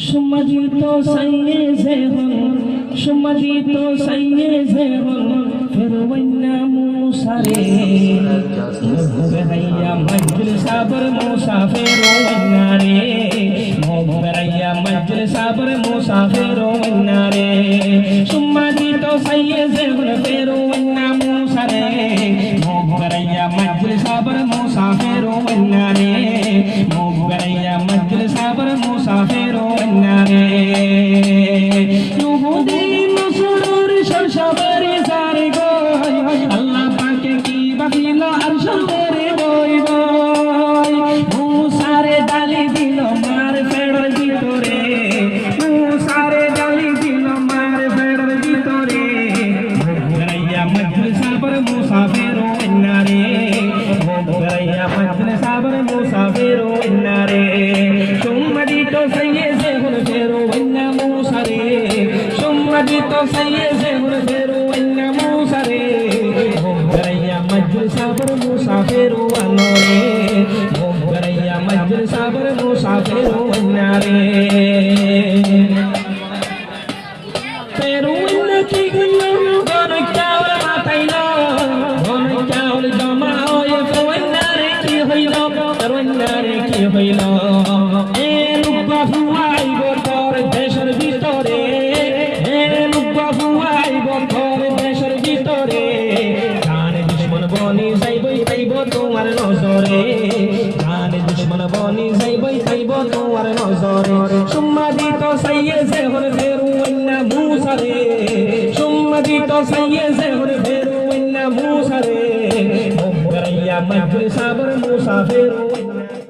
সম্মানিত সাইয়েদে হন সম্মানিত সাইয়েদে হন ফেরওয়াইনা মুসা রে মোহরাইয়া মজলিস সাবর মুসা ফেরওয়াইনা রে মোহরাইয়া মজলিস সাবর মুসা ফেরওয়াইনা রে সম্মানিত সাইয়েদে হন ফেরওয়াইনা মুসা রে মোহরাইয়া মজলিস সাবর মুসা ফেরওয়াইনা রে মোহরাইয়া মজলিস সাবর মুসা ফেরওয়াইনা রে ইহুদি নসরুর সরসবের জার গো আল্লাহ পাকে কি বাকিল আরশের বই বই মুসারে ডালি দিল মার ফেড়র ভিতরে মুসারে ডালি দিল মার ফেড়র ভিতরে মোহরাইয়া মজলিস সাবর মুসা ফেরওয়াইনা রে মোহরাইয়া মজলিস সাবর মুসা ফেরওয়াইনা রে সম্মানিত সাইয়েদে হন ফেরওয়াইনা মুসা রে সম্মানিত সাইয়েদে হন ফেরওয়াইনা মুসা রে মোহরাইয়া মজলিস সাবর মুসা ফেরওয়াইনা রে মোহরাইয়া মজলিস সাবর মুসা ফেরওয়াইনা রে ফেরওয়াইনা কি গলো গন চাউল মাথাইলো গন চাউল জমা হয়ে ফেরওয়াইনা রে কি হইল ফেরওয়াইনা রে কি হইল এ লুকা হুয়াই বতর দেশের ভিতরে এ লুকা হুয়াই বতর দেশের ভিতরে জানে দুশমন বনি যাইবই যাইব তোমার নজরে জানে দুশমন বনি যাইবই যাইব তোমার নজরে সম্মানিত সাইয়েদে হন ফেরওয়াইনা মুসা রে সম্মানিত সাইয়েদে হন ফেরওয়াইনা মুসা রে মোহরাইয়া মজলিস সাবর মুসা ফেরওয়াইনা